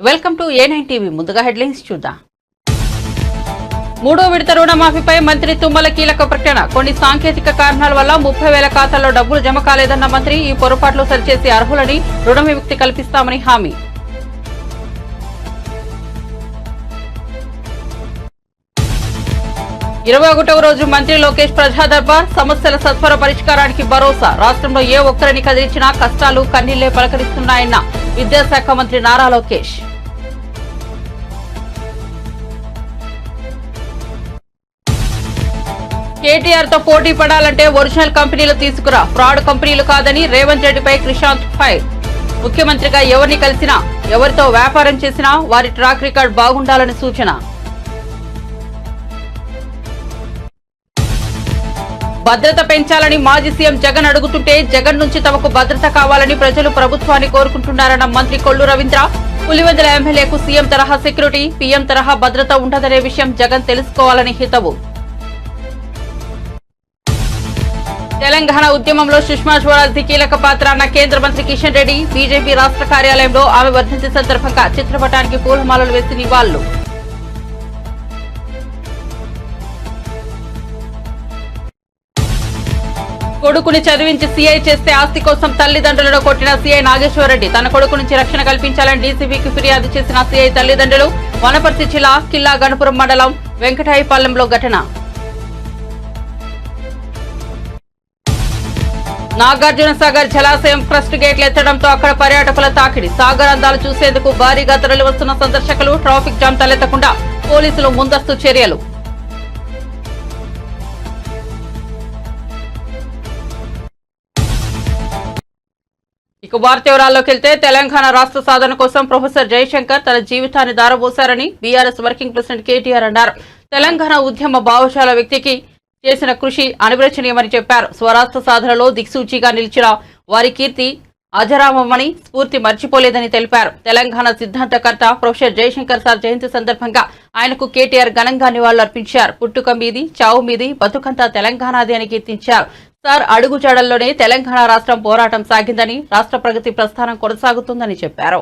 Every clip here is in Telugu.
Welcome to A9 TV. ముందుగా హెడ్లైన్స్ చూద్దాం. మూడో విడత రుణమాఫీపై మంత్రి తుమ్మల కీలక ప్రకటన. కొన్ని సాంకేతిక కారణాల వల్ల 30,000 ఖాతాల్లో డబ్బులు జమ కాలేదన్న మంత్రి. ఈ పొరపాట్లు సరిచేసి అర్హులని రుణ విముక్తి కల్పిస్తామని హామీ. ఇరవై 21వ రోజు మంత్రి లోకేష్ ప్రజా దర్బార్. సమస్యల సత్వర పరిష్కారానికి భరోసా. రాష్ట్రంలో ఏ ఒక్కరిని కదిలించినా కష్టాలు కన్నీళ్లే పలకరిస్తున్నాయన్న విద్యాశాఖ మంత్రి నారా లోకేష్. కేటీఆర్ తో పోటీ పడాలంటే ఒరిజినల్ కంపెనీలు తీసుకురా, ఫ్రాడ్ కంపెనీలు కాదని రేవంత్ రెడ్డిపై క్రిషాంత్ ఫైర్. ముఖ్యమంత్రిగా ఎవరిని కలిసినా ఎవరితో వ్యాపారం చేసినా వారి ట్రాక్ రికార్డ్ బాగుండాలని సూచన. భద్రత పెంచాలని మాజీ సీఎం జగన్ అడుగుతుంటే జగన్ నుంచి తమకు భద్రత కావాలని ప్రజలు ప్రభుత్వాన్ని కోరుకుంటున్నారన్న మంత్రి కొల్లు రవీంద్ర. పులివెందుల ఎమ్మెల్యేకు సీఎం తరహా సెక్యూరిటీ, పీఎం తరహా భద్రత ఉండదనే విషయం జగన్ తెలుసుకోవాలని హితవు. తెలంగాణ ఉద్యమంలో సుష్మా స్వరాజ్ కీలక పాత్ర అన్న కేంద్ర మంత్రి కిషన్ రెడ్డి. బీజేపీ రాష్ట్ర కార్యాలయంలో ఆమె వర్ధంతి సందర్భంగా చిత్రపటానికి పూలమాలలు వేసి నివాళులు. కొడుకుని చదివించి సీఐ చేస్తే ఆస్తి కోసం తల్లిదండ్రులను కొట్టిన సీఐ నాగేశ్వరరెడ్డి. తన కొడుకు నుంచి రక్షణ కల్పించాలని డీసీబీకి ఫిర్యాదు చేసిన సీఐ తల్లిదండ్రులు. వనపర్తి జిల్లా కిల్లా గణపురం మండలం వెంకటాయపాలెంలో ఘటన. నాగార్జున సాగర్ జలాశయం క్రస్ట్ గేట్లు ఎత్తడంతో అక్కడ పర్యాటకుల తాకిడి. సాగర్ అందాలు చూసేందుకు భారీగా తరలి వస్తున్న సందర్శకులు. ట్రాఫిక్ జామ్ తలెత్తకుండా పోలీసులు ముందస్తు చర్యలు. ఇక వార్త వివరాల్లోకి వెళ్తే తెలంగాణ రాష్ట్ర సాధన కోసం ప్రొఫెసర్ జయశంకర్ తన జీవితాన్ని దారబోశారని బీఆర్ఎస్ వర్కింగ్ ప్రెసిడెంట్ కేటీఆర్ అన్నారు. తెలంగాణ ఉద్యమ భావశాల వ్యక్తికి చేసిన కృషి అనిర్వచనీయమని చెప్పారు. స్వరాష్ట్ర సాధనలో దిక్సూచిగా నిలిచిన వారి కీర్తి అజరామమని స్ఫూర్తి మర్చిపోలేదని తెలిపారు. తెలంగాణ సిద్ధాంతకర్త ప్రొఫెసర్ జయశంకర్ సార్ జయంతి సందర్భంగా ఆయనకు కేటీఆర్ ఘనంగా నివాళులర్పించారు. పుట్టుక మీది, చావు మీది, బతుకంతా తెలంగాణది అని కీర్తించారు. సార్ అడుగుజాడల్లోనే తెలంగాణ రాష్ట్రం పోరాటం సాగిందని, రాష్ట్ర ప్రగతి ప్రస్థానం కొనసాగుతుందని చెప్పారు.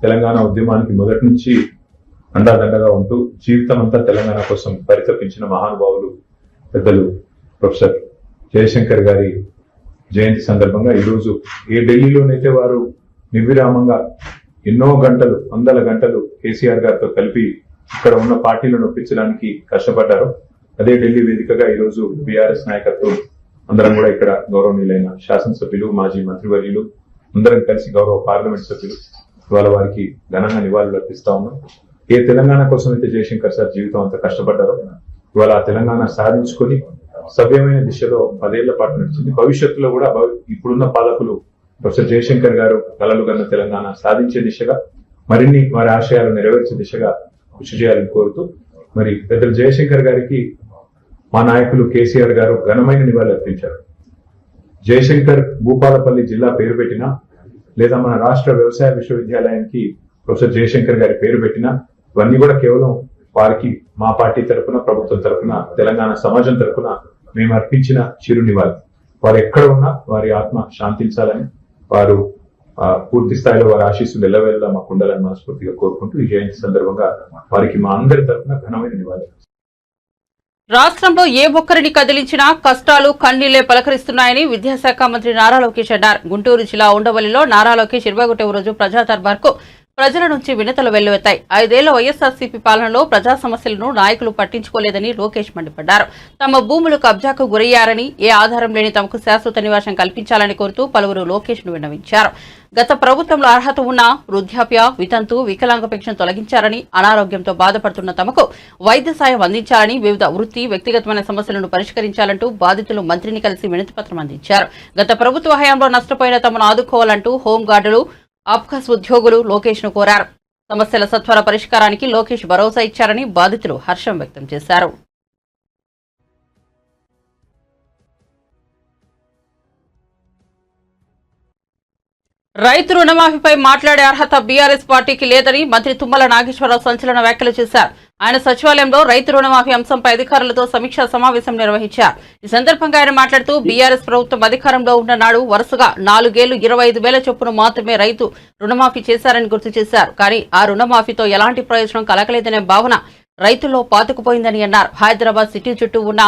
తెలంగాణ ఉద్యమానికి మొదటి నుంచి అండాదండగా ఉంటూ జీవితం అంతా తెలంగాణ కోసం పరితపించిన మహానుభావులు పెద్దలు ప్రొఫెసర్ జయశంకర్ గారి జయంతి సందర్భంగా ఈరోజు ఏ ఢిల్లీలోనైతే వారు నిర్విరామంగా ఎన్నో గంటలు, వందల గంటలు కేసీఆర్ గారితో కలిపి ఇక్కడ ఉన్న పార్టీలను ఒప్పించడానికి కష్టపడ్డారు. అదే ఢిల్లీ వేదికగా ఈరోజు బీఆర్ఎస్ నాయకత్వం అందరం కూడా ఇక్కడ గౌరవనీయులైన శాసనసభ్యులు, మాజీ మంత్రివర్యులు అందరం కలిసి గౌరవ పార్లమెంట్ సభ్యులు ఇవాళ వారికి ఘనంగా నివాళులు అర్పిస్తా ఉన్నాం. ఏ తెలంగాణ కోసం అయితే జయశంకర్ సార్ జీవితం అంతా కష్టపడ్డారో ఇవాళ ఆ తెలంగాణ సాధించుకొని సవ్యమైన దిశలో 10 ఏళ్ల పాటు నడిచింది. భవిష్యత్తులో కూడా ఇప్పుడున్న పాలకులు ప్రొఫెసర్ జయశంకర్ గారు కలలు కన్న తెలంగాణ సాధించే దిశగా మరిన్ని వారి ఆశయాలు నెరవేర్చే దిశగా కృషి చేయాలని కోరుతూ మరి పెద్దలు జయశంకర్ గారికి మా నాయకులు కేసీఆర్ గారు ఘనమైన నివాళులు అర్పించారు. జయశంకర్ భూపాలపల్లి జిల్లా పేరు పెట్టినా లేదా మన రాష్ట్ర వ్యవసాయ విశ్వవిద్యాలయానికి ప్రొఫెసర్ జయశంకర్ గారి పేరు పెట్టినా ఇవన్నీ కూడా కేవలం వారికి మా పార్టీ తరఫున, ప్రభుత్వం తరఫున, తెలంగాణ సమాజం తరఫున మేము అర్పించిన చిరు నివాళి. వారు ఎక్కడ ఉన్నా వారి ఆత్మ శాంతించాలని, వారు పూర్తి స్థాయిలో వారి ఆశీస్సులు ఎల్లవేళలా మాకు ఉండాలని మనస్ఫూర్తిగా కోరుకుంటూ ఈ జయంతి సందర్భంగా వారికి మా అందరి తరఫున ఘనమైన నివాళి. రాష్ట్రంలో ఏ ఒక్కరిని కదిలించినా కష్టాలు కన్నీళ్లే పలకరిస్తున్నాయని విద్యాశాఖ మంత్రి నారా లోకేష్ అన్నారు. గుంటూరు జిల్లా ఉండవల్లిలో నారా లోకేష్ 21వ రోజు ప్రజా దర్బార్కు ప్రజల నుంచి వినతులు వెల్లువెత్తాయి. 5 ఏళ్ల వైఎస్ఆర్సీపీ పాలనలో ప్రజా సమస్యలను నాయకులు పట్టించుకోలేదని లోకేష్ మండిపడ్డారు. తమ భూములు కబ్జాకు గురయ్యారని, ఏ ఆధారం లేని తమకు శాశ్వత నివాసం కల్పించాలని కోరుతూ పలువురు లోకేష్ ను విన్నవించారు. గత ప్రభుత్వంలో అర్హత ఉన్న వృద్ధాప్య, వితంతు, వికలాంగ పెన్షన్ తొలగించారని, అనారోగ్యంతో బాధపడుతున్న తమకు వైద్య సాయం అందించాలని, వివిధ వృత్తి, వ్యక్తిగతమైన సమస్యలను పరిష్కరించాలంటూ బాధితులు మంత్రిని కలిసి వినతిపత్రం అందించారు. గత ప్రభుత్వ హయాంలో నష్టపోయిన తమను ఆదుకోవాలంటూ హోంగార్డులు, అబ్కాస్ ఉద్యోగులు లోకేష్ ను కోరారు. సమస్యల సత్వర పరిష్కారానికి లోకేష్ భరోసా ఇచ్చారని బాధితులు హర్షం వ్యక్తం చేశారు. రైతు రుణమాఫీపై మాట్లాడే అర్హత బీఆర్ఎస్ పార్టీకి లేదని మంత్రి తుమ్మల నాగేశ్వరరావు సంచలన వ్యాఖ్యలు చేశారు. ఆయన సచివాలయంలో రైతు రుణమాఫీ అంశంపై అధికారులతో సమీక్షా సమావేశం నిర్వహించారు. ఈ సందర్భంగా ఆయన మాట్లాడుతూ బీఆర్ఎస్ ప్రభుత్వం అధికారంలో ఉన్న నాడు వరుసగా 4 ఏళ్లు 25,000 చొప్పున మాత్రమే రైతు రుణమాఫీ చేశారని గుర్తు చేశారు. కానీ ఆ రుణమాఫీతో ఎలాంటి ప్రయోజనం కలగలేదనే భావన రైతుల్లో పాతుకుపోయిందని అన్నారు. హైదరాబాద్ సిటీ చుట్టూ ఉన్న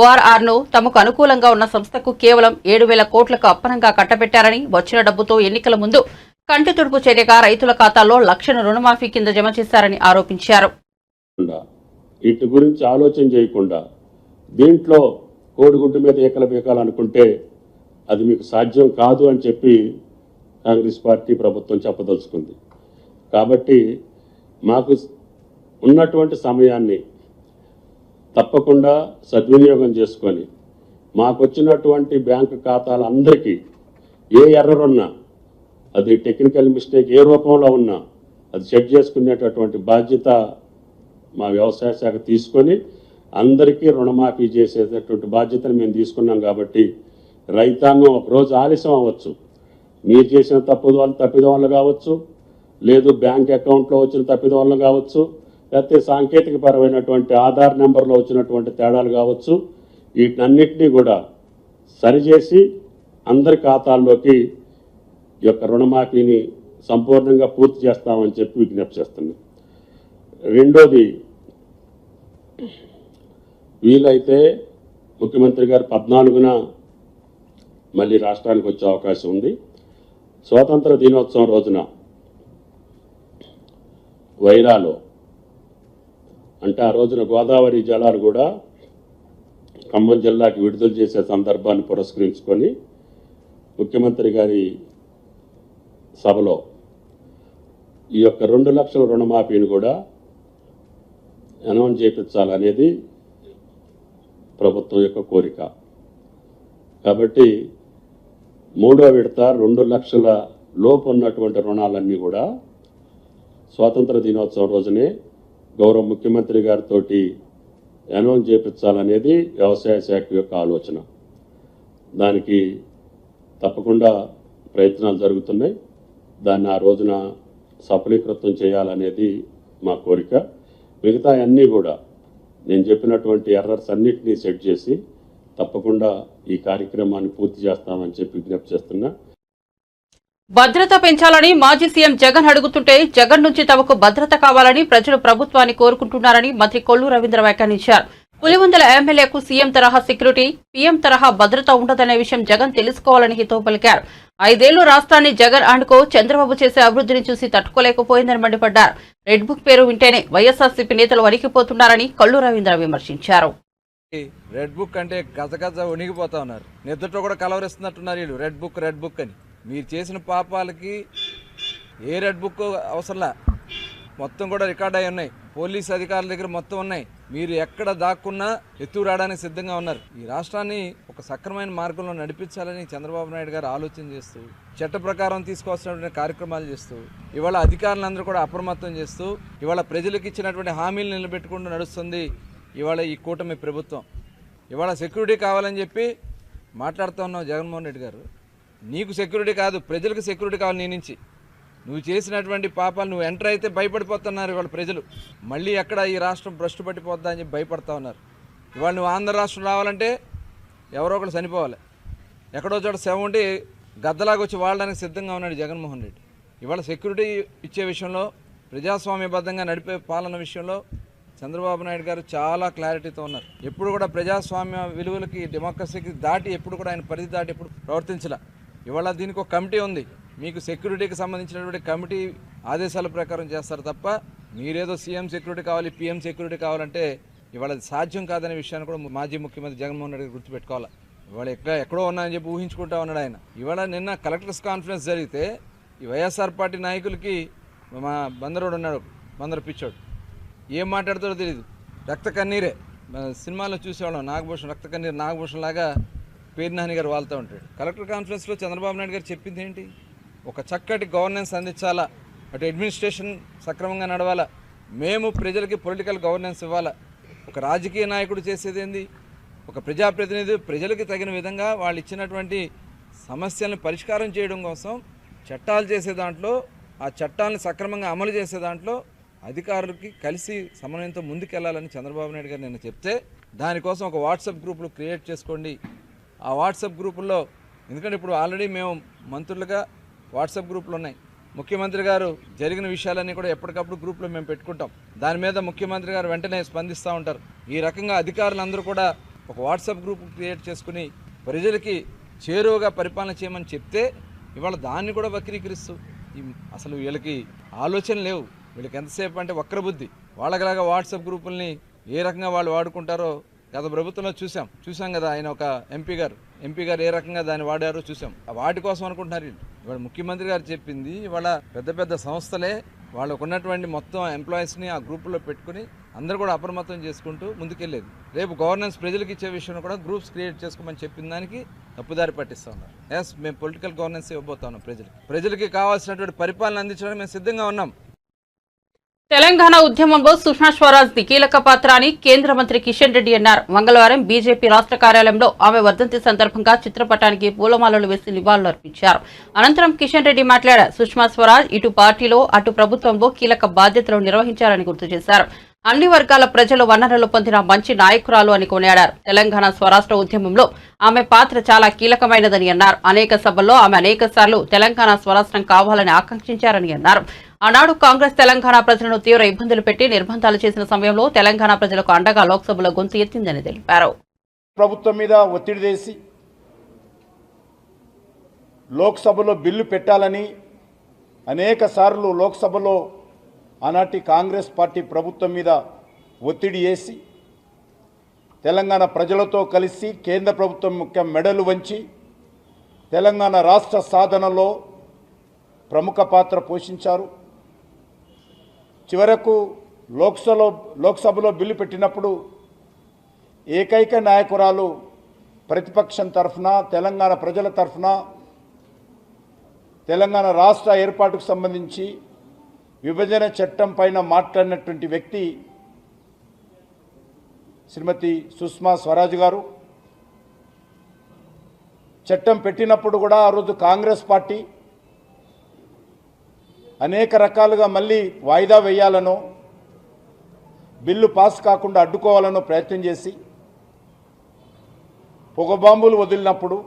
ఓఆర్ఆర్ ను తమకు అనుకూలంగా ఉన్న సంస్థకు కేవలం 7,000 కోట్లకు అప్పనంగా కట్టబెట్టారని, వచ్చిన డబ్బుతో ఎన్నికల ముందు కంటి తుడుపు చర్యగా రైతుల ఖాతాల్లో లక్షల రుణమాఫీ కింద జమ చేశారని ఆరోపించారు. వీటి గురించి ఆలోచన చేయకుండా దీంట్లో కోడిగుడ్డు మీద ఏకల బీకాలనుకుంటే అది మీకు సాధ్యం కాదు అని చెప్పి కాంగ్రెస్ పార్టీ ప్రభుత్వం చెప్పదలుచుకుంది. కాబట్టి మాకు ఉన్నటువంటి సమయాన్ని తప్పకుండా సద్వినియోగం చేసుకొని మాకు వచ్చినటువంటి బ్యాంకు ఖాతాలందరికీ ఏ ఎర్రర్ ఉన్నా, అది టెక్నికల్ మిస్టేక్ ఏ రూపంలో ఉన్నా అది సెట్ చేసుకునేటటువంటి బాధ్యత మా వ్యవసాయ శాఖ తీసుకొని అందరికీ రుణమాఫీ చేసేటటువంటి బాధ్యతను మేము తీసుకున్నాం. కాబట్టి రైతాంగం ఒకరోజు ఆలస్యం అవ్వచ్చు, మీరు చేసిన తప్పిదం వల్ల కావచ్చు, లేదు బ్యాంక్ అకౌంట్లో వచ్చిన తప్పిదం వల్ల కావచ్చు, లేకపోతే సాంకేతికపరమైనటువంటి ఆధార్ నెంబర్లో వచ్చినటువంటి తేడాలు కావచ్చు, వీటన్నిటినీ కూడా సరిచేసి అందరి ఖాతాల్లోకి ఈ యొక్క రుణమాఫీని సంపూర్ణంగా పూర్తి చేస్తామని చెప్పి విజ్ఞప్తి చేస్తున్నాం. రెండోది, వీలైతే ముఖ్యమంత్రి గారు 14న మళ్ళీ రాష్ట్రానికి వచ్చే అవకాశం ఉంది. స్వాతంత్ర దినోత్సవం రోజున వైరాలో, అంటే ఆ రోజున గోదావరి జలాలు కూడా ఖమ్మం జిల్లాకి విడుదల చేసే సందర్భాన్ని పురస్కరించుకొని ముఖ్యమంత్రి గారి సభలో ఈ యొక్క 2 లక్షల రుణమాఫీని కూడా అనౌన్స్ చేయించాలనేది ప్రభుత్వం యొక్క కోరిక. కాబట్టి 3వ విడత 2 లక్షల లోపు ఉన్నటువంటి రుణాలన్నీ కూడా స్వాతంత్ర దినోత్సవం రోజునే గౌరవ ముఖ్యమంత్రి గారితో అనౌన్స్ చేయించాలనేది వ్యవసాయ శాఖ యొక్క ఆలోచన. దానికి తప్పకుండా ప్రయత్నాలు జరుగుతున్నాయి. దాన్ని ఆ రోజున సఫలీకృతం చేయాలనేది మా కోరిక. మిగతా అన్నీ కూడా నేను చెప్పినటువంటి ఎర్రర్స్ అన్నిటినీ సెట్ చేసి తప్పకుండా ఈ కార్యక్రమాన్ని పూర్తి చేస్తామని చెప్పి విజ్ఞప్తి చేస్తున్నా. భద్రత పెంచాలని మాజీ సీఎం జగన్ అడుగుతుంటే జగన్ నుంచి తమకు భద్రత కావాలని ప్రజలు ప్రభుత్వాన్ని కోరుకుంటున్నారని మంత్రి కొల్లు రవీంద్ర వ్యాఖ్యానించారు. పులివెందుల ఎమ్మెల్యేకు సీఎం తరహా సెక్యూరిటీ, పీఎం తరహా భద్రత ఉండదనే విషయం జగన్ తెలుసుకోవాలని హితవు పలికారు. 5 ఏళ్లు రాష్ట్రాన్ని జగన్ అండుకో చంద్రబాబు చేసే అభివృద్ధిని చూసి తట్టుకోలేకపోయిందని మండిపడ్డారు. రెడ్ బుక్ పేరు వింటేనే వైఎస్ఆర్సీపీ నేతలు వణికిపోతున్నారని కొల్లు రవీంద్ర విమర్శించారు. రెడ్ బుక్ అంటే గజగజ వణిగిపోతా ఉన్నారు. నిద్రతో కూడా కలవరిస్తున్నట్టున్నారు వీళ్ళు. రెడ్ బుక్ అని మీరు చేసిన పాపాలకి ఏ రెడ్ బుక్ అవసరంలా, మొత్తం కూడా రికార్డ్ అయి ఉన్నాయి. పోలీస్ అధికారుల దగ్గర మొత్తం ఉన్నాయి. మీరు ఎక్కడ దాక్కున్నా ఎత్తుకు రావడానికి సిద్ధంగా ఉన్నారు. ఈ రాష్ట్రాన్ని ఒక సక్రమైన మార్గంలో నడిపించాలని చంద్రబాబు నాయుడు గారు ఆలోచన చేస్తూ, చట్ట ప్రకారం తీసుకోవాల్సినటువంటి కార్యక్రమాలు చేస్తూ, ఇవాళ అధికారులందరూ కూడా అప్రమత్తం చేస్తూ, ఇవాళ ప్రజలకు ఇచ్చినటువంటి హామీలు నిలబెట్టుకుంటూ నడుస్తుంది ఇవాళ ఈ కూటమి ప్రభుత్వం. ఇవాళ సెక్యూరిటీ కావాలని చెప్పి మాట్లాడుతూ ఉన్నావు జగన్మోహన్ రెడ్డి గారు. నీకు సెక్యూరిటీ కాదు, ప్రజలకు సెక్యూరిటీ కావాలి. నీ నుంచి నువ్వు చేసినటువంటి పాపాలు నువ్వు ఎంటర్ అయితే భయపడిపోతున్నారు ఇవాళ ప్రజలు. మళ్ళీ ఎక్కడ ఈ రాష్ట్రం భ్రష్టు పట్టిపోద్దా అని చెప్పి భయపడతా ఉన్నారు. ఇవాళ నువ్వు ఆంధ్ర రాష్ట్రం రావాలంటే ఎవరో ఒకరు చనిపోవాలి. ఎక్కడో చోట శవం ఉంటే గద్దలాగా వచ్చి వాడడానికి సిద్ధంగా ఉన్నాడు జగన్మోహన్ రెడ్డి. ఇవాళ సెక్యూరిటీ ఇచ్చే విషయంలో, ప్రజాస్వామ్యబద్ధంగా నడిపే పాలన విషయంలో చంద్రబాబు నాయుడు గారు చాలా క్లారిటీతో ఉన్నారు. ఎప్పుడు కూడా ప్రజాస్వామ్య విలువలకి, డెమోక్రసీకి దాటి ఎప్పుడు కూడా ఆయన పరిధి దాటి ఎప్పుడు ప్రవర్తించలే. ఇవాళ దీనికి ఒక కమిటీ ఉంది. మీకు సెక్యూరిటీకి సంబంధించినటువంటి కమిటీ ఆదేశాల ప్రకారం చేస్తారు తప్ప మీరేదో సీఎం సెక్యూరిటీ కావాలి, పీఎం సెక్యూరిటీ కావాలంటే ఇవాళ అది సాధ్యం కాదనే విషయాన్ని కూడా మాజీ ముఖ్యమంత్రి జగన్మోహన్ రెడ్డి గుర్తుపెట్టుకోవాలి. ఇవాళ ఎక్కడో ఉన్నాయని చెప్పి ఊహించుకుంటా ఉన్నాడు ఆయన. ఇవాళ నిన్న కలెక్టర్స్ కాన్ఫరెన్స్ జరిగితే ఈ వైఎస్ఆర్ పార్టీ నాయకులకి మా బందరోడు ఉన్నాడు, బందర పిచ్చోడు, ఏం మాట్లాడతాడో తెలియదు. రక్త కన్నీరే. సినిమాలో చూసేవాళ్ళం, నాగభూషణ్ రక్త కన్నీరు నాగభూషణ్ లాగా పేరు నాని గారు వాళ్తూ ఉంటాడు. కలెక్టర్ కాన్ఫరెన్స్లో చంద్రబాబు నాయుడు గారు చెప్పింది ఏంటి? ఒక చక్కటి గవర్నెన్స్ అందించాలా, అటు అడ్మినిస్ట్రేషన్ సక్రమంగా నడవాలా, మేము ప్రజలకి పొలిటికల్ గవర్నెన్స్ ఇవ్వాలా. ఒక రాజకీయ నాయకుడు చేసేది ఏంది? ఒక ప్రజాప్రతినిధి ప్రజలకి తగిన విధంగా వాళ్ళు ఇచ్చినటువంటి సమస్యలను పరిష్కారం చేయడం కోసం చట్టాలు చేసే దాంట్లో ఆ చట్టాలను సక్రమంగా అమలు చేసే దాంట్లో అధికారులకి కలిసి సమన్వయంతో ముందుకెళ్లాలని చంద్రబాబు నాయుడు గారు నిన్న చెప్తే దానికోసం ఒక వాట్సాప్ గ్రూపులు క్రియేట్ చేసుకోండి. ఆ వాట్సాప్ గ్రూపుల్లో, ఎందుకంటే ఇప్పుడు ఆల్రెడీ మేము మంత్రులుగా వాట్సాప్ గ్రూపులు ఉన్నాయి. ముఖ్యమంత్రి గారు జరిగిన విషయాలన్నీ కూడా ఎప్పటికప్పుడు గ్రూప్లో మేము పెట్టుకుంటాం. దాని మీద ముఖ్యమంత్రి గారు వెంటనే స్పందిస్తూ ఉంటారు. ఈ రకంగా అధికారులందరూ కూడా ఒక వాట్సాప్ గ్రూప్ క్రియేట్ చేసుకుని ప్రజలకి చేరువగా పరిపాలన చేయమని చెప్తే ఇవాళ దాన్ని కూడా వక్రీకరిస్తూ అసలు వీళ్ళకి ఆలోచన లేవు. వీళ్ళకి ఎంతసేపు అంటే వక్రబుద్ధి. వాళ్ళకిలాగా వాట్సాప్ గ్రూపుల్ని ఏ రకంగా వాళ్ళు వాడుకుంటారో గత ప్రభుత్వంలో చూసాం కదా. ఆయన ఒక ఎంపీ గారు ఏ రకంగా దాన్ని వాడారో చూసాం. వాటి కోసం అనుకుంటున్నారు వీళ్ళు. ఇవాళ ముఖ్యమంత్రి గారు చెప్పింది ఇవాళ పెద్ద సంస్థలే వాళ్ళకు ఉన్నటువంటి మొత్తం ఎంప్లాయీస్ని ఆ గ్రూపుల్లో పెట్టుకుని అందరూ కూడా అప్రమత్తం చేసుకుంటూ ముందుకెళ్ళేది. రేపు గవర్నెన్స్ ప్రజలకు ఇచ్చే విషయంలో కూడా గ్రూప్స్ క్రియేట్ చేసుకోమని చెప్పిన దానికి తప్పుదారి పట్టిస్తూ ఉన్నారు. మేము పొలిటికల్ గవర్నెన్స్ ఇవ్వబోతా ఉన్నాం. ప్రజలకి కావాల్సినటువంటి పరిపాలన అందించడానికి మేము సిద్ధంగా ఉన్నాం. తెలంగాణ ఉద్యమంలో సుష్మా స్వరాజ్ ది కీలక పాత్ర అని కేంద్ర మంత్రి కిషన్ రెడ్డి అన్నారు. మంగళవారం బీజేపీ రాష్ట్ర కార్యాలయంలో ఆమె వర్ధంతి సందర్భంగా చిత్రపటానికి పూలమాలలు వేసి నివాళులర్పించారు. అనంతరం కిషన్ రెడ్డి మాట్లాడారు. సుష్మా స్వరాజ్ ఇటు పార్టీలో అటు ప్రభుత్వంలో కీలక బాధ్యతలు నిర్వహించారని గుర్తు చేశారు. అన్ని వర్గాల ప్రజలు వనరులు పొందిన మంచి నాయకురాలు అని కొనియాడారు. తెలంగాణ స్వరాష్ట్ర ఉద్యమంలో ఆమె పాత్ర చాలా కీలకమైనదని అన్నారు. అనేక సభల్లో ఆమె అనేకసార్లు తెలంగాణ స్వరాష్ట్రం కావాలని ఆకాంక్షించారని అన్నారు. ఆనాడు కాంగ్రెస్ తెలంగాణ ప్రజలను తీవ్ర ఇబ్బందులు పెట్టి నిర్బంధాలు చేసిన సమయంలో తెలంగాణ ప్రజలకు అండగా లోక్సభలో గొంతు ఎత్తిందని తెలిపారు. ప్రభుత్వం మీద ఒత్తిడి చేసి లోక్సభలో బిల్లు పెట్టాలని అనేక సార్లు లోక్సభలో ఆనాటి కాంగ్రెస్ పార్టీ ప్రభుత్వం మీద ఒత్తిడి చేసి తెలంగాణ ప్రజలతో కలిసి కేంద్ర ప్రభుత్వం ముఖ్య మెడలు వంచి తెలంగాణ రాష్ట్ర సాధనలో ప్రముఖ పాత్ర పోషించారు. చివరకు లోక్సభలో బిల్లు పెట్టినప్పుడు ఏకైక నాయకురాలు ప్రతిపక్షం తరఫున తెలంగాణ ప్రజల తరఫున తెలంగాణ రాష్ట్ర ఏర్పాటుకు సంబంధించి విభజన చట్టం పైన మాట్లాడినటువంటి వ్యక్తి శ్రీమతి సుష్మా స్వరాజ్ గారు. చట్టం పెట్టినప్పుడు కూడా ఆ రోజు కాంగ్రెస్ పార్టీ అనేక రకాలుగా మళ్ళీ వాయిదా వేయాలనో బిల్లు పాస్ కాకుండా అడ్డుకోవాలనో ప్రయత్నం చేసి పొగబాంబులు వదిలినప్పుడు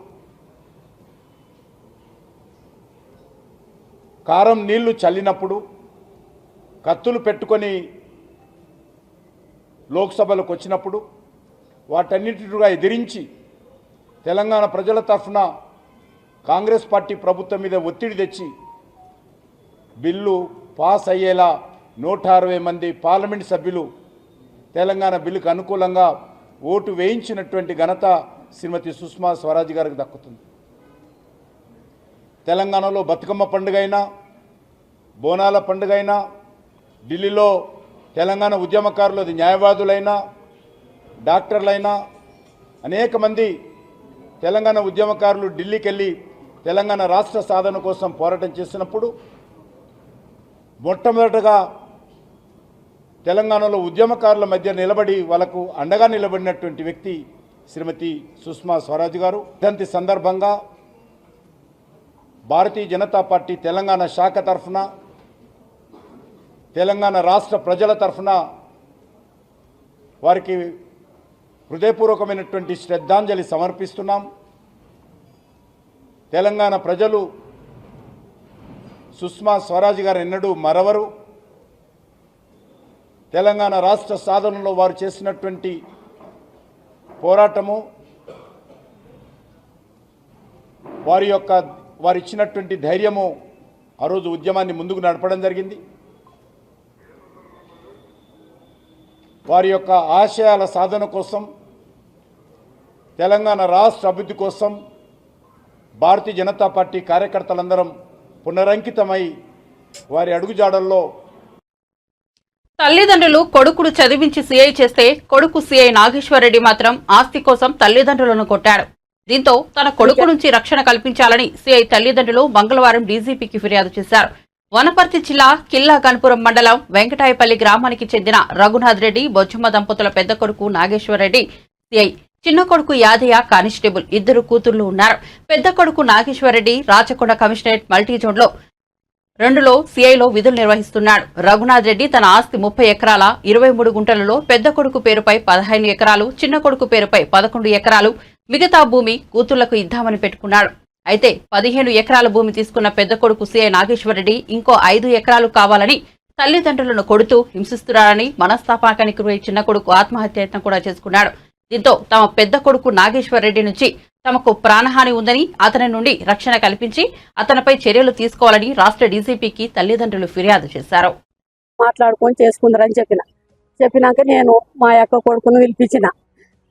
కారం నీళ్లు చల్లినప్పుడు కత్తులు పెట్టుకొని లోక్సభలకు వచ్చినప్పుడు వాటన్నిటిగా ఎదిరించి తెలంగాణ ప్రజల తరఫున కాంగ్రెస్ పార్టీ ప్రభుత్వం మీద ఒత్తిడి తెచ్చి బిల్లు పాస్ అయ్యేలా 160 మంది పార్లమెంట్ సభ్యులు తెలంగాణ బిల్లుకు అనుకూలంగా ఓటు వేయించినటువంటి ఘనత శ్రీమతి సుష్మా స్వరాజ్ గారికి దక్కుతుంది. తెలంగాణలో బతుకమ్మ పండుగ అయినా బోనాల పండుగ అయినా ఢిల్లీలో తెలంగాణ ఉద్యమకారులు న్యాయవాదులైనా డాక్టర్లైనా అనేక మంది తెలంగాణ ఉద్యమకారులు ఢిల్లీకి వెళ్ళి తెలంగాణ రాష్ట్ర సాధన కోసం పోరాటం చేసినప్పుడు మొట్టమొదటగా తెలంగాణలో ఉద్యమకారుల మధ్య నిలబడి వాళ్ళకు అండగా నిలబడినటువంటి వ్యక్తి శ్రీమతి సుష్మా స్వరాజ్ గారు. వర్ధంతి సందర్భంగా భారతీయ జనతా పార్టీ తెలంగాణ శాఖ తరఫున తెలంగాణ రాష్ట్ర ప్రజల తరఫున వారికి హృదయపూర్వకమైనటువంటి శ్రద్ధాంజలి సమర్పిస్తున్నాం. తెలంగాణ ప్రజలు సుష్మా స్వరాజ్ గారు ఎన్నడూ మరవరు. తెలంగాణ రాష్ట్ర సాధనలో వారు చేసినటువంటి పోరాటము వారు ఇచ్చినటువంటి ధైర్యము ఆ రోజు ఉద్యమాన్ని ముందుకు నడపడం జరిగింది. వారి యొక్క ఆశయాల సాధన కోసం తెలంగాణ రాష్ట్ర అభివృద్ధి కోసం భారతీయ జనతా పార్టీ కార్యకర్తలందరం పునరంకితమై వారి అడుగుజాడల్లో తల్లిదండ్రులు కొడుకును చదివించి సీఐ చేస్తే కొడుకు సీఐ నాగేశ్వరరెడ్డి మాత్రం ఆస్తి కోసం తల్లిదండ్రులను కొట్టాడు. దీంతో తన కొడుకు నుంచి రక్షణ కల్పించాలని సీఐ తల్లిదండ్రులు మంగళవారం డీజీపీకి ఫిర్యాదు చేశారు. వనపర్తి జిల్లా కిల్లా గన్పురం మండలం వెంకటాయపల్లి గ్రామానికి చెందిన రఘునాథ్ రెడ్డి బొజ్జమ్మ దంపతుల పెద్ద కొడుకు నాగేశ్వరరెడ్డి సీఐ చిన్న కొడుకు యాదయ్య కానిస్టేబుల్, 2 కూతుళ్లు ఉన్నారు. పెద్ద కొడుకు నాగేశ్వరరెడ్డి రాచకొండ కమిషనరేట్ మల్టీ జోన్లో 2లో సిఐలో విధులు నిర్వహిస్తున్నాడు. రఘునాథ్ రెడ్డి తన ఆస్తి 30 ఎకరాల 23 గుంటలలో పెద్ద కొడుకు పేరుపై 15 ఎకరాలు, చిన్న కొడుకు పేరుపై 11 ఎకరాలు, మిగతా భూమి కూతుళ్లకు ఇద్దామని పెట్టుకున్నాడు. అయితే 15 ఎకరాల భూమి తీసుకున్న పెద్ద కొడుకు సిఐ నాగేశ్వరరెడ్డి ఇంకో 5 ఎకరాలు కావాలని తల్లిదండ్రులను కొడుతూ హింసిస్తున్నారని మనస్తాపానికి గురై చిన్న కొడుకు ఆత్మహత్యయత్నం కూడా చేసుకున్నాడు. దీంతో తమ పెద్ద కొడుకు నాగేశ్వరరెడ్డి నుంచి తమకు ప్రాణహాని ఉందని, అతని నుండి రక్షణ కల్పించి అతనిపై చర్యలు తీసుకోవాలని రాష్ట్ర డీజీపీకి తల్లిదండ్రులు ఫిర్యాదు చేశారు. మాట్లాడుకొని చేసుకుందరని చెప్పినాక నేను మా అక్క కొడుకును పిలిపించిన,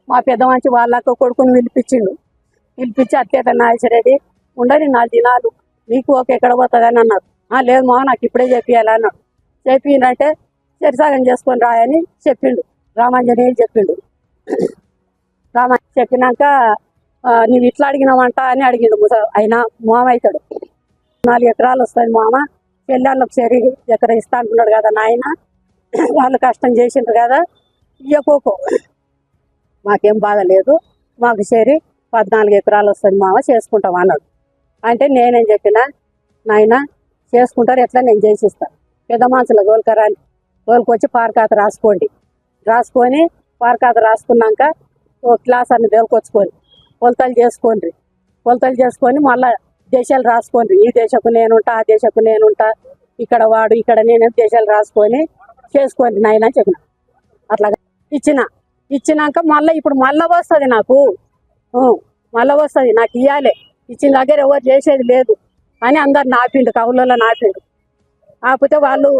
మా పెద్ద మంచి వాళ్ళ అక్క కొడుకును పిలిపించి అట్లేట నాగేశ్వరరెడ్డి ఉండని 4 దినాలు నీకు ఒక ఎక్కడ పోతుందని అన్నారు. లేదు మా నాకు ఇప్పుడే చెప్పియాలి అన్నాడు. చెప్పిందంటే సరిసాగం చేసుకొని రాయని చెప్పిండు. రామాంజనేయులు చెప్పిండు. చెప్పినాక నువ్వు ఇట్లా అడిగినావంట అని అడిగిండు. అయినా మామ అవుతాడు. 4 ఎకరాలు వస్తుంది మామ, పెళ్ళాళ్ళకు సరి ఎక్కడ ఇస్తా అంటున్నాడు కదా నాయన, వాళ్ళు కష్టం చేసిండ్రు కదా, ఇయ్యకోకో మాకేం బాధ లేదు, మాకు సరి 14 ఎకరాలు వస్తుంది మామ, చేసుకుంటాం అన్నాడు. అంటే నేనేం చెప్పినా, నాయన చేసుకుంటారు ఎట్లా నేను చేసిస్తాను, పెద్ద మనుషుల గోల్కరాని గోల్కొచ్చి పారకాత రాసుకొని పారకాత రాసుకున్నాక ఓ క్లాస్ అన్ని దోలుకొచ్చుకొని కొలతలు చేసుకొని మళ్ళీ దేశాలు రాసుకోండి, ఈ దేశకు నేనుంటా, ఆ దేశకు నేనుంటా, ఇక్కడ వాడు ఇక్కడ నేను దేశాలు రాసుకొని చేసుకోండి నాయన చెప్పిన. అట్లా ఇచ్చినాక మళ్ళీ ఇప్పుడు మళ్ళీ వస్తుంది నాకు ఇవ్వాలి, ఇచ్చిన దగ్గర ఎవరు చేసేది లేదు అని అందరు నాపిండు, కవులలో నాపిండు. కాకపోతే వాళ్ళు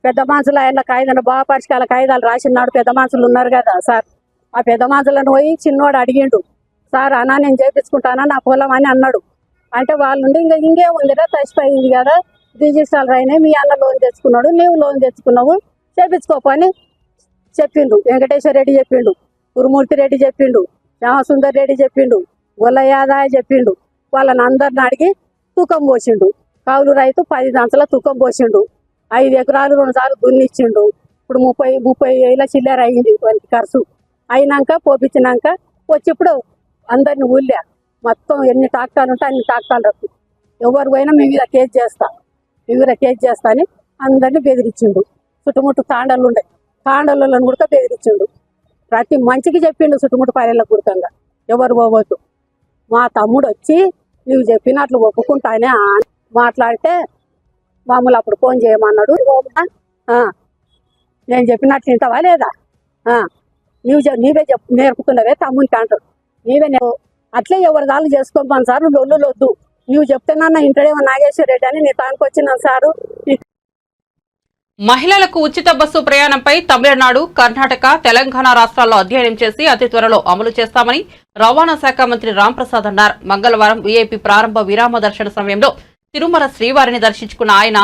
పెద్ద మనుషులు ఆయన కాయిదాలు బాగా పరిష్కాల కాయిదాలు రాసినాడు. పెద్ద మనుషులు ఉన్నారు కదా సార్, ఆ పెద్ద మనుషులను పోయి చిన్నోడు అడిగిండు, సార్ అన్నా నేను చేయించుకుంటానా నా పొలం అని అన్నాడు. అంటే వాళ్ళు ఇంకేముందిరా తచ్చిపోయింది కదా, రిజిస్ట్రాలు అయినాయి, మీ అన్న లోన్ తెచ్చుకున్నాడు, నీవు లోన్ తెచ్చుకున్నావు, చేయించుకోపని చెప్పిండు. వెంకటేశ్వర రెడ్డి చెప్పిండు, గురుమూర్తి రెడ్డి చెప్పిండు, శ్యామసుందర్ రెడ్డి చెప్పిండు, గొల్లయాదాయ చెప్పిండు. వాళ్ళని అందరిని అడిగి తూకం పోసిండు. కౌలు రైతు 10 దంచల తూకం పోసిండు. 5 ఎకరాలు 2 సార్లు దున్నిచ్చిండు. ఇప్పుడు 30 వేల చిల్లర అయింది ఖర్చు. అయినాక పోపించినాక వచ్చి ఇప్పుడు అందరిని ఊళ్ళా మొత్తం ఎన్ని ట్రాక్టర్లు ఉంటే అన్ని ట్రాక్టర్లకు ఎవరు పోయినా మీ మీద కేసు చేస్తా అని అందరినీ బెదిరించిండు. చుట్టుముట్టు తాండలు ఉండే తాండలను కూడా బెదిరించిండు. ప్రతి మంచికి చెప్పిండు చుట్టుముట్టు పల్లెలకు గుర్తంగా ఎవరు పోవద్దు. మా తమ్ముడు వచ్చి నువ్వు చెప్పినట్లు ఒప్పుకుంటానే మాట్లాడితే మామూలు అప్పుడు ఫోన్ చేయమన్నాడు. నేను చెప్పినట్లు వింటావా లేదా, నీవే నేర్పుకున్నావే తమ్మునికి అంటాడు. అట్లే ఎవరి దాళ్ళు చేసుకోమని సార్, లొల్లు వద్దు, నువ్వు చెప్తేనన్నా ఇంటడేమో నాగేశ్వర రెడ్డి అని నీ తానికి వచ్చినాను సారు. మహిళలకు ఉచిత బస్సు ప్రయాణంపై తమిళనాడు, కర్ణాటక, తెలంగాణ రాష్ట్రాల్లో అధ్యయనం చేసి అతి త్వరలో అమలు చేస్తామని రవాణా శాఖ మంత్రి రాంప్రసాద్ అన్నారు. మంగళవారం వీఐపీ ప్రారంభ విరామ దర్శన సమయంలో తిరుమల శ్రీవారిని దర్శించుకున్న ఆయన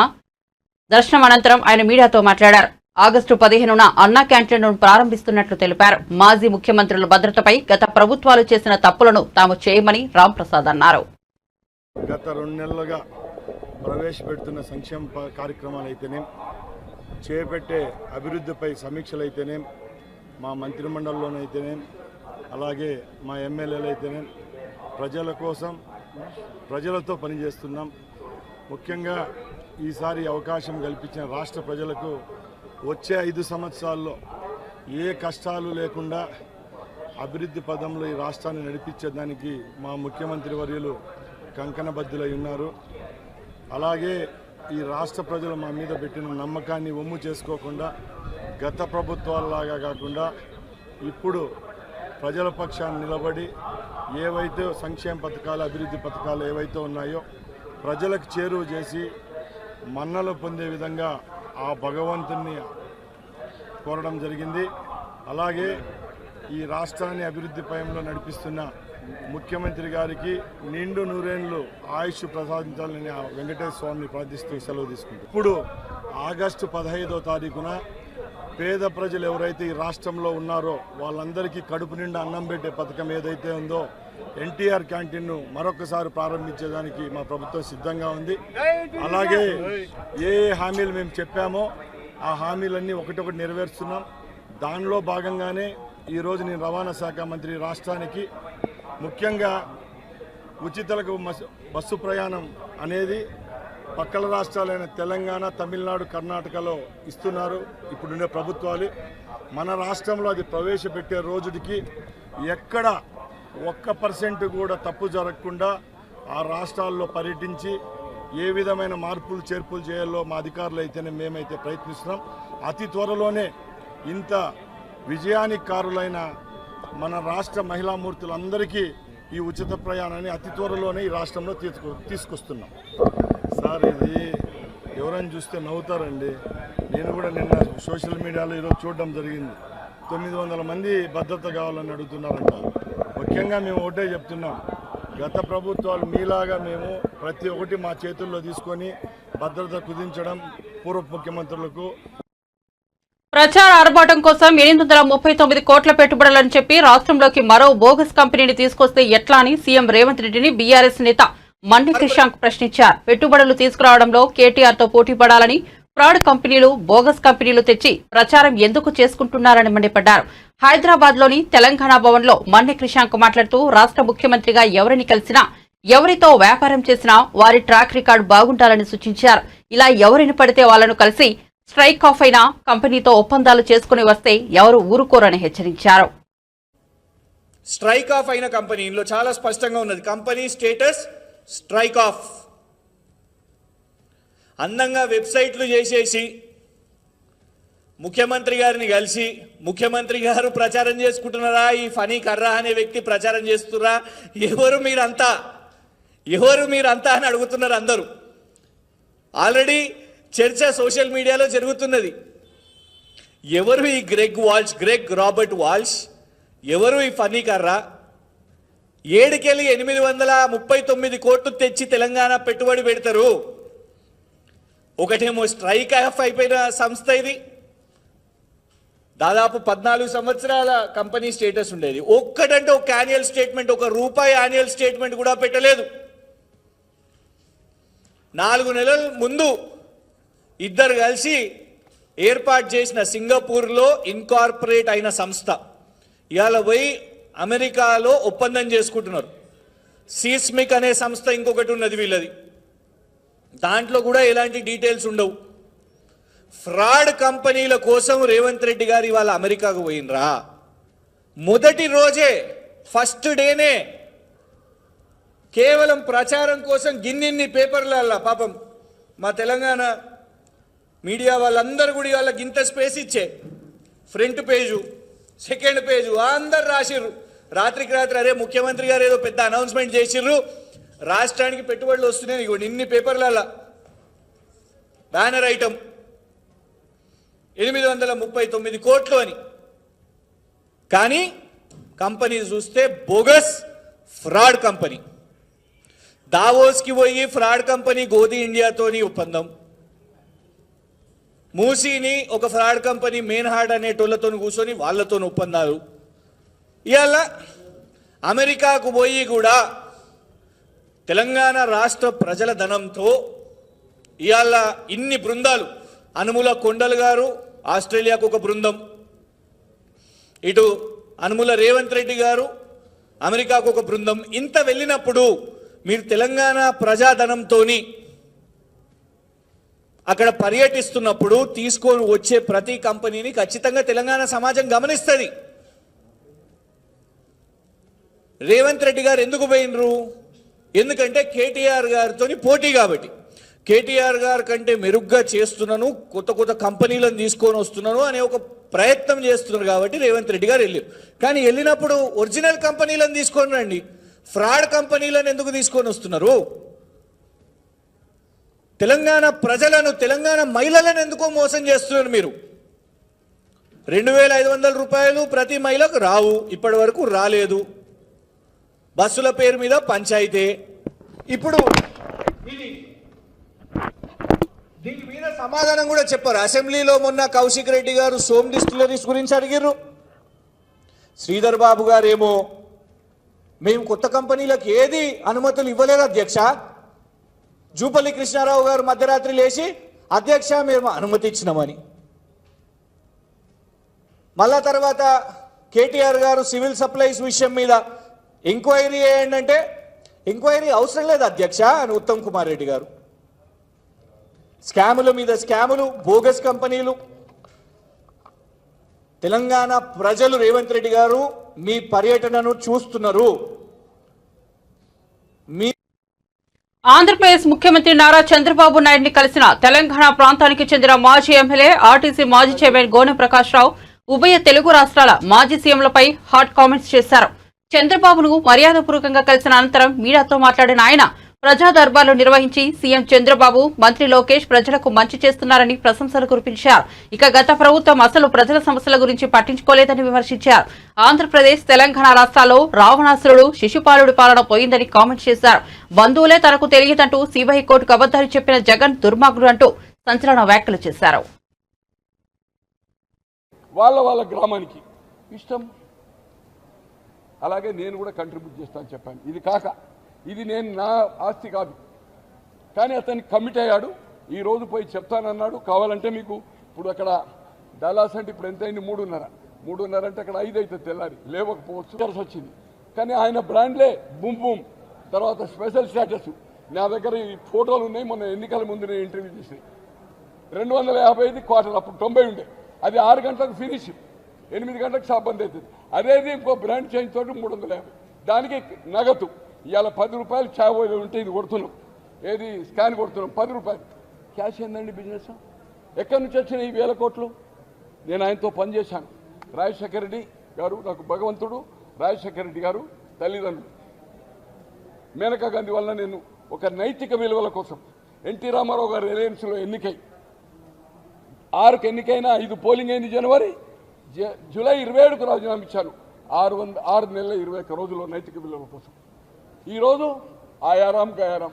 దర్శనం అనంతరం ఆయన మీడియాతో మాట్లాడారు. ఆగస్టు 15న అన్నా క్యాంటీన్లను ప్రారంభిస్తున్నట్లు తెలిపారు. మాజీ ముఖ్యమంత్రుల భద్రతపై గత ప్రభుత్వాలు చేసిన తప్పులను తాము చేయమని రాంప్రసాద్ అన్నారు. గత 2 నెలలుగా ప్రవేశపెడుతున్న సంక్షేమ కార్యక్రమాలు అయితేనే, చేపట్టే అభివృద్ధిపై సమీక్షలు అయితేనే, మా మంత్రిమండలిలోనైతేనే, అలాగే మా ఎమ్మెల్యేలు అయితేనే ప్రజల కోసం ప్రజలతో పనిచేస్తున్నాం. ముఖ్యంగా ఈసారి అవకాశం కల్పించిన రాష్ట్ర ప్రజలకు వచ్చే 5 సంవత్సరాల్లో ఏ కష్టాలు లేకుండా అభివృద్ధి పదంలో ఈ రాష్ట్రాన్ని నడిపించేదానికి మా ముఖ్యమంత్రి వర్యులు కంకణబద్దులై ఉన్నారు. అలాగే ఈ రాష్ట్ర ప్రజలు మా మీద పెట్టిన నమ్మకాన్ని ఒమ్ము చేసుకోకుండా గత ప్రభుత్వాలలాగా కాకుండా ఇప్పుడు ప్రజల పక్షాన్ని నిలబడి ఏవైతే సంక్షేమ పథకాలు, అభివృద్ధి పథకాలు ఏవైతే ఉన్నాయో ప్రజలకు చేరువ చేసి మన్నలు పొందే విధంగా ఆ భగవంతుని కోరడం జరిగింది. అలాగే ఈ రాష్ట్రాన్ని అభివృద్ధి పయంలో నడిపిస్తున్న ముఖ్యమంత్రి గారికి నిండు 100 ఏళ్ళు ఆయుష్ ప్రసాదించాలని వెంకటేశ్వర స్వామిని ప్రార్థిస్తూ సెలవు తీసుకుంటారు. ఇప్పుడు ఆగస్టు 15వ తారీఖున పేద ప్రజలు ఎవరైతే ఈ రాష్ట్రంలో ఉన్నారో వాళ్ళందరికీ కడుపు నిండా అన్నం పెట్టే పథకం ఏదైతే ఉందో ఎన్టీఆర్ క్యాంటీన్ను మరొకసారి ప్రారంభించేదానికి మా ప్రభుత్వం సిద్ధంగా ఉంది. అలాగే ఏ హామీలు మేము చెప్పామో ఆ హామీలన్నీ ఒకటొకటి నెరవేరుస్తున్నాం. దానిలో భాగంగానే ఈరోజు నేను రవాణా శాఖ మంత్రి రాష్ట్రానికి ముఖ్యంగా ఉచితలకు బస్సు ప్రయాణం అనేది పక్కల రాష్ట్రాలైన తెలంగాణ, తమిళనాడు, కర్ణాటకలో ఇస్తున్నారు ఇప్పుడుండే ప్రభుత్వాలు. మన రాష్ట్రంలో అది ప్రవేశపెట్టే రోజుకి ఎక్కడ 1% కూడా తప్పు జరగకుండా ఆ రాష్ట్రాల్లో పర్యటించి ఏ విధమైన మార్పులు చేర్పులు చేయాలో మా అధికారులు అయితేనే మేమైతే ప్రయత్నిస్తున్నాం. అతి త్వరలోనే ఇంత విజయానికి కారులైన మన రాష్ట్ర మహిళామూర్తులందరికీ ఈ ఉచిత ప్రయాణాన్ని అతి త్వరలోనే ఈ రాష్ట్రంలో తీసుకొస్తున్నాం. సార్, ఇది ఎవరైనా చూస్తే నవ్వుతారండి. నేను కూడా నిన్న సోషల్ మీడియాలో ఈరోజు చూడడం జరిగింది. 900 మంది భద్రత కావాలని అడుగుతున్నారంట. ముఖ్యంగా మేము ఒకటే చెప్తున్నాం, గత ప్రభుత్వాలు మీలాగా మేము ప్రతి ఒక్కటి మా చేతుల్లో తీసుకొని భద్రత కుదించడం పూర్వ ముఖ్యమంత్రులకు. ప్రచార ఆర్భాటం కోసం 839 కోట్ల పెట్టుబడులని చెప్పి రాష్ట్రంలోకి మరో బోగస్ కంపెనీని తీసుకొస్తే ఎట్లా అని సీఎం రేవంత్ రెడ్డిని బీఆర్ఎస్ నేత మన్ని క్రిషాంక్ ప్రశ్నించారు. పెట్టుబడులు తీసుకురావడంలో కేటీఆర్ తో పోటీ పడాలని ఫ్రాడ్ కంపెనీలు, బోగస్ కంపెనీలు తెచ్చి ప్రచారం ఎందుకు చేసుకుంటున్నారని మండిపడ్డారు. హైదరాబాద్ లోని తెలంగాణ భవన్ లో మన్ని క్రిషాంక్ మాట్లాడుతూ రాష్ట్ర ముఖ్యమంత్రిగా ఎవరిని కలిసినా, ఎవరితో వ్యాపారం చేసినా వారి ట్రాక్ రికార్డు బాగుండాలని సూచించారు. ఇలా ఎవరిని పడితే వాళ్లను కలిసి స్ట్రైక్ ఆఫ్ అయిన కంపెనీతో ఒప్పందాలు చేసుకుని వస్తే ఎవరు ఊరుకోరని హెచ్చరించారు. స్ట్రైక్ ఆఫ్ అయిన కంపెనీలో చాలా స్పష్టంగా ఉన్నది, కంపెనీ స్టేటస్ స్ట్రైక్ ఆఫ్. అందంగా వెబ్సైట్లు చేసేసి ముఖ్యమంత్రి గారిని కలిసి, ముఖ్యమంత్రి గారు ప్రచారం చేసుకుంటున్నారా, ఈ ఫనీ కర్రా అనే వ్యక్తి ప్రచారం చేస్తున్నారా, ఎవరు మీరంతా అని అడుగుతున్నారు అందరూ. ఆల్రెడీ చర్చ సోషల్ మీడియాలో జరుగుతున్నది. ఎవరు ఈ గ్రెగ్ రాబర్ట్ వాల్ష్, ఎవరు ఈ ఫనీ కర్రా, 7కెళ్ళి 839 కోట్లు తెచ్చి తెలంగాణ పెట్టుబడి పెడతారు. ఒకటేమో స్ట్రైక్ ఆఫ్ అయిపోయిన సంస్థ ఇది, దాదాపు 14 సంవత్సరాల కంపెనీ స్టేటస్ ఉండేది. ఒక్కటంటే ఒక యాన్యువల్ స్టేట్మెంట్, ₹1 యాన్యువల్ స్టేట్మెంట్ కూడా పెట్టలేదు. 4 నెలల ముందు ఇద్దరు కలిసి ఏర్పాటు చేసిన సింగపూర్లో ఇన్కార్పొరేట్ అయిన సంస్థ ఇవాళ పోయి అమెరికాలో ఒప్పందం చేసుకుంటున్నారు. సీస్మిక్ అనే సంస్థ ఇంకొకటి ఉన్నది వీళ్ళది, దాంట్లో కూడా ఎలాంటి డీటెయిల్స్ ఉండవు. ఫ్రాడ్ కంపెనీల కోసం రేవంత్ రెడ్డి గారు ఇవాళ అమెరికాకు పోయినరా? మొదటి రోజే, ఫస్ట్ డేనే కేవలం ప్రచారం కోసం గిన్నిన్ని పేపర్లలో పాపం మా తెలంగాణ మీడియా వాళ్ళందరూ కూడా వాళ్ళకి ఇంత స్పేస్ ఇచ్చే ఫ్రంట్ పేజు, సెకండ్ పేజు అందరు రాసిర్రు. రాత్రికి రాత్రి అరే ముఖ్యమంత్రి గారు ఏదో పెద్ద అనౌన్స్మెంట్ చేసిర్రు, రాష్ట్రానికి పెట్టుబడులు వస్తున్నాయి, ఇగో ఇన్ని పేపర్లలో బ్యానర్ ఐటమ్ 839 కోట్లు అని. కానీ కంపెనీ చూస్తే బోగస్ ఫ్రాడ్ కంపెనీ. దావోస్కి పోయి ఫ్రాడ్ కంపెనీ గోధి ఇండియాతోని ఒప్పందం, మూసీని ఒక ఫ్రాడ్ కంపెనీ మెయిన్ హార్డ్ అనేటోళ్లతో కూర్చొని వాళ్ళతో ఒప్పందాలు. ఇవాళ అమెరికాకు పోయి కూడా తెలంగాణ రాష్ట్ర ప్రజల ధనంతో ఇవాళ ఇన్ని బృందాలు, అనుముల కొండలు గారు ఆస్ట్రేలియాకు ఒక బృందం, ఇటు అనుముల రేవంత్ రెడ్డి గారు అమెరికాకు ఒక బృందం. ఇంత వెళ్ళినప్పుడు మీరు తెలంగాణ ప్రజాధనంతో అక్కడ పర్యటిస్తున్నప్పుడు తీసుకొని వచ్చే ప్రతి కంపెనీని ఖచ్చితంగా తెలంగాణ సమాజం గమనిస్తుంది. రేవంత్ రెడ్డి గారు ఎందుకు పోయినరు? ఎందుకంటే కేటీఆర్ గారితో పోటీ కాబట్టి. కేటీఆర్ గారి కంటే మెరుగ్గా చేస్తున్నాను, కొత్త కొత్త కంపెనీలను తీసుకొని వస్తున్నాను అనే ఒక ప్రయత్నం చేస్తున్నారు కాబట్టి రేవంత్ రెడ్డి గారు వెళ్ళారు. కానీ వెళ్ళినప్పుడు ఒరిజినల్ కంపెనీలను తీసుకొని రండి, ఫ్రాడ్ కంపెనీలను ఎందుకు తీసుకొని వస్తున్నారు? తెలంగాణ ప్రజలను, తెలంగాణ మహిళలను ఎందుకో మోసం చేస్తున్నారు మీరు. 2500 రూపాయలు ప్రతి మహిళకు రావు, ఇప్పటి వరకు రాలేదు. బస్సుల పేరు మీద పంచాయితీ. ఇప్పుడు దీని మీద సమాధానం కూడా చెప్పారు. అసెంబ్లీలో మొన్న కౌశిక్ రెడ్డి గారు సోమ్ డిస్టిలరీస్ గురించి అడిగారు. శ్రీధర్ బాబు గారు ఏమో మేము కొత్త కంపెనీలకు ఏది అనుమతులు ఇవ్వలేదు అధ్యక్ష. జూపల్లి కృష్ణారావు గారు మధ్యరాత్రి లేచి అధ్యక్ష మేము అనుమతి ఇచ్చినామని. మళ్ళా తర్వాత కేటీఆర్ గారు సివిల్ సప్లైస్ విషయం మీద ఎంక్వైరీ చేయండి అంటే ఎంక్వైరీ అవసరం లేదు అధ్యక్ష అని ఉత్తమ్ కుమార్ రెడ్డి గారు. స్కాముల మీద స్కాములు, బోగస్ కంపెనీలు. తెలంగాణ ప్రజలు రేవంత్ రెడ్డి గారు మీ పర్యటనను చూస్తున్నారు. మీ ఆంధ్రప్రదేశ్ ముఖ్యమంత్రి నారా చంద్రబాబు నాయుడిని కలిసిన తెలంగాణ ప్రాంతానికి చెందిన మాజీ ఎమ్మెల్యే ఆర్టీసీ మాజీ చైర్మన్ గోనెం ప్రకాష్ రావు ఉభయ తెలుగు రాష్ట్రాల మాజీ సీఎంలపై హాట్ కామెంట్స్ చేశారు. చంద్రబాబును మర్యాదపూర్వకంగా కలిసిన అనంతరం మీడియాతో మాట్లాడిన ఆయన ప్రజా దర్బార్లు నిర్వహించి సీఎం చంద్రబాబు, మంత్రి లోకేష్ ప్రజలకు మంచి చేస్తున్నారని ప్రశంసలు కురిపించారు. ఇక గత ప్రభుత్వం అసలు ప్రజల సమస్యల గురించి పట్టించుకోలేదని విమర్శించారు. ఆంధ్రప్రదేశ్, తెలంగాణ రాష్ట్రాల్లో రావణాసురుడు, శిశుపాలుడి పాలన పోయిందని కామెంట్ చేశారు. బంధువులే తనకు తెలియదంటూ సిబిఐ కోర్టుకు అబద్దాలు చెప్పిన జగన్ దుర్మార్గుడు అంటూ సంచలన వ్యాఖ్యలు చేశారు. వాళ్ళ గ్రామానికి ఇష్టం, అలాగే నేను కూడా కంట్రిబ్యూట్ చేస్తాను చెప్పాను. ఇది కాక ఇది నేను నా ఆస్తి కాదు, కానీ అతన్ని కమిట్ అయ్యాడు. ఈ రోజు పోయి చెప్తానన్నాడు. కావాలంటే మీకు ఇప్పుడు అక్కడ డలాస్ అంటే ఇప్పుడు ఎంత అయింది? 3:30 అంటే అక్కడ 5 అయితే తెల్లారి లేవకపోవచ్చు వచ్చింది. కానీ ఆయన బ్రాండ్లే బూమ్ బూమ్, తర్వాత స్పెషల్ స్టేటస్. నా దగ్గర ఈ ఫోటోలు ఉన్నాయి. మొన్న ఎన్నికల ముందు నేను ఇంటర్వ్యూ చేసి 255 క్వార్టర్, అప్పుడు 90 ఉండే. అది 6 గంటలకు ఫినిష్, 8 గంటలకు షాప్ బంద్ అవుతుంది. అదేది ఇంకో బ్రాండ్ చేంజ్ తోటి 350. దానికి నగదు. ఇవాళ 10 రూపాయలు చాయ్ ఉంటే ఇది కొడుతున్నాం, ఏది స్కాన్ కొడుతున్నాం 10 రూపాయలు. క్యాష్ ఏందండి బిజినెస్? ఎక్కడి నుంచి వచ్చినాయి ఈ 1000 కోట్లు? నేను ఆయనతో పనిచేశాను. రాజశేఖర రెడ్డి గారు నాకు భగవంతుడు, రాజశేఖర రెడ్డి గారు తల్లిదండ్రులు. మేనకా గాంధీ వల్ల నేను ఒక నైతిక విలువల కోసం ఎన్టీ రామారావు గారు రిలయన్స్లో ఎన్నికై 6కు ఎన్నికైనా 5 పోలింగ్ అయింది. జూలై 27కు రాజీనామా ఇచ్చాను. 6 నెలల 21 రోజుల్లో నైతిక విలువల కోసం. ఈరోజు ఆయారాం గయారాం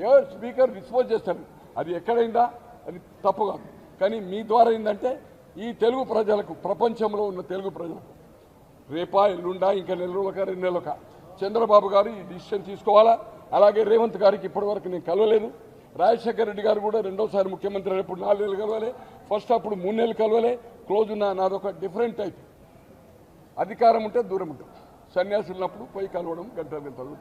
ఎవరు స్పీకర్ డిస్పోజ్ చేస్తాడు. అది ఎక్కడైందా? అది తప్పు కాదు. కానీ మీ ద్వారా ఏంటంటే ఈ తెలుగు ప్రజలకు, ప్రపంచంలో ఉన్న తెలుగు ప్రజలకు రేపా ఎల్లుండా ఇంకా 1 నెలలక 2 నెలలక చంద్రబాబు గారు ఈ డిసిషన్ తీసుకోవాలా. అలాగే రేవంత్ గారికి ఇప్పటివరకు నేను కలవలేదు. రాజశేఖర రెడ్డి గారు కూడా రెండోసారి ముఖ్యమంత్రి అయినప్పుడు 4 నెలలు కలవలే, ఫస్ట్ అప్పుడు 3 నెలలు కలవలే. క్లోజ్ నాదొక డిఫరెంట్ టైప్. అధికారం ఉంటే దూరం ఉంటుంది, సన్యాసులు ఉన్నప్పుడు పోయి కలవడం గంటలు.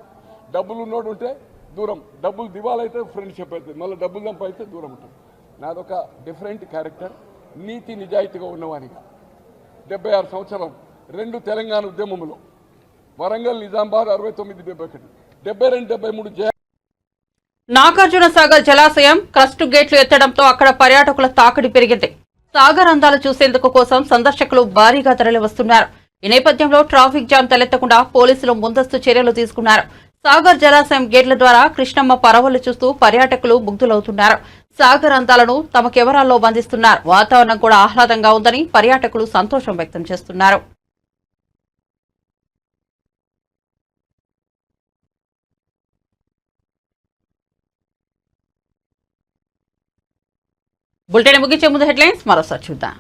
డబ్బులు ఉన్నోడు ఉంటే దూరం, డబ్బులు దివాలైతే ఫ్రెండ్షిప్ అవుతుంది, మళ్ళీ డబ్బులు సంపాదిస్తే దూరం ఉంటుంది. నాదొక డిఫరెంట్ క్యారెక్టర్, నీతి నిజాయితీగా ఉన్నవానిగా. 76 సంవత్సరాలు 2 తెలంగాణ ఉద్యమంలో వరంగల్, నిజామాబాద్ 69, 71, 72, 73 నాగార్జున సాగర్ జలాశయం క్రస్ట్ గేట్లు ఎత్తడంతో అక్కడ పర్యాటకుల తాకిడి పెరిగింది. సాగర్ అందాలు చూసేందుకు కోసం సందర్శకులు భారీగా తరలివస్తున్నారు. ఈ నేపథ్యంలో ట్రాఫిక్ జామ్ తలెత్తకుండా పోలీసులు ముందస్తు చర్యలు తీసుకున్నారు. సాగర్ జలాశయం గేట్ల ద్వారా కృష్ణమ్మ పరవళ్లు చూస్తూ పర్యాటకులు ముగ్ధులవుతున్నారు. సాగర్ అందాలను తమ కెమెరాల్లో బంధిస్తున్నారు. వాతావరణం కూడా ఆహ్లాదంగా ఉందని పర్యాటకులు సంతోషం వ్యక్తం చేస్తున్నారు. బులెటిన్ ముగించే ముందు హెడ్లైన్స్ మరోసారి చూద్దాం.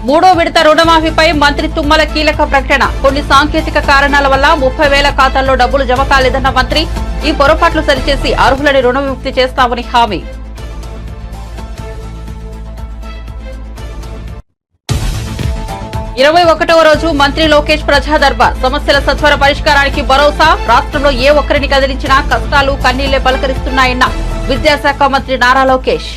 3వ విడత రుణమాఫీపై మంత్రి తుమ్మల కీలక ప్రకటన. కొన్ని సాంకేతిక కారణాల వల్ల 30,000 ఖాతాల్లో డబ్బులు జమ కాలేదన్న మంత్రి. ఈ పొరపాట్లు సరిచేసి అర్హులని రుణ విముక్తి చేస్తామని హామీ. 21వ రోజు మంత్రి లోకేష్ ప్రజా దర్బార్. సమస్యల సత్వర పరిష్కారానికి భరోసా. రాష్ట్రంలో ఏ ఒక్కరిని కదిలించినా కష్టాలు కన్నీళ్లే పలకరిస్తున్నాయన్న విద్యాశాఖ మంత్రి నారా లోకేష్.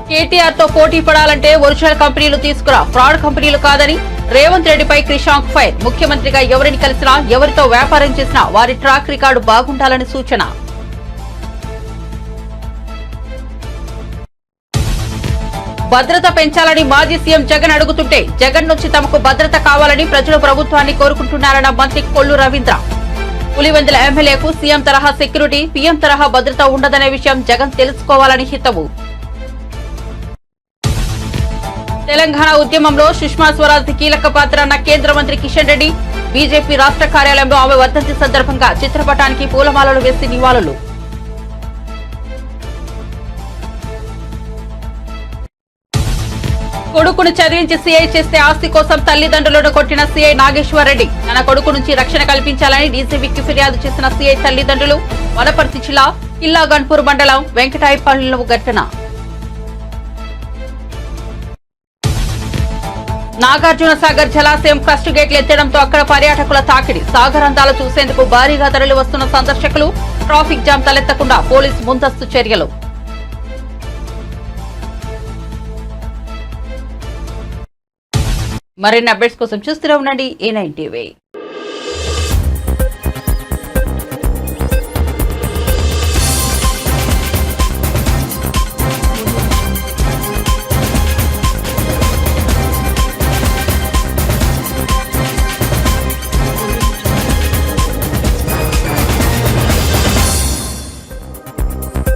కేటీఆర్ తో పోటీ పడాలంటే ఒరిజినల్ కంపెనీలు తీసుకురా, ఫ్రాడ్ కంపెనీలు కాదని రేవంత్ రెడ్డిపై క్రిషాంక్ ఫైర్. ముఖ్యమంత్రిగా ఎవరిని కలిసినా, ఎవరితో వ్యాపారం చేసినా వారి ట్రాక్ రికార్డు బాగుండాలని సూచన. భద్రత పెంచాలని మాజీ సీఎం జగన్ అడుగుతుంటే జగన్ నుంచి తమకు భద్రత కావాలని ప్రజలు ప్రభుత్వాన్ని కోరుకుంటున్నారన్న మంత్రి కొల్లు రవీంద్ర. పులివెందుల ఎమ్మెల్యేకు సీఎం తరహా సెక్యూరిటీ, పీఎం తరహా భద్రత ఉండదనే విషయం జగన్ తెలుసుకోవాలని హితవు. తెలంగాణ ఉద్యమంలో సుష్మా స్వరాజ్ కీలక పాత్ర అన్న కేంద్ర మంత్రి కిషన్ రెడ్డి. బీజేపీ రాష్ట్ర కార్యాలయంలో ఆమె వర్ధంతి సందర్భంగా చిత్రపటానికి పూలమాలలు వేసి నివాళులు. కొడుకును చదివించి సీఐ చేస్తే ఆస్తి కోసం తల్లిదండ్రులను కొట్టిన సీఐ నాగేశ్వర్ రెడ్డి. తన కొడుకు నుంచి రక్షణ కల్పించాలని డీసీబీకి ఫిర్యాదు చేసిన సీఐ తల్లిదండ్రులు. వనపర్తి జిల్లా కిల్లా గన్పూర్ మండలం వెంకటాయపల్లిలో ఘటన. నాగార్జున సాగర్ జలాశయం క్రస్ట్ గేట్లు ఎత్తడంతో అక్కడ పర్యాటకుల తాకిడి. సాగర్ అందాలు చూసేందుకు భారీగా తరలి వస్తున్న సందర్శకులు. ట్రాఫిక్ జామ్ తలెత్తకుండా పోలీసు ముందస్తు చర్యలు. మరిన్ని అప్డేట్స్ కోసం చూస్తూనే ఉండండి A9 TV.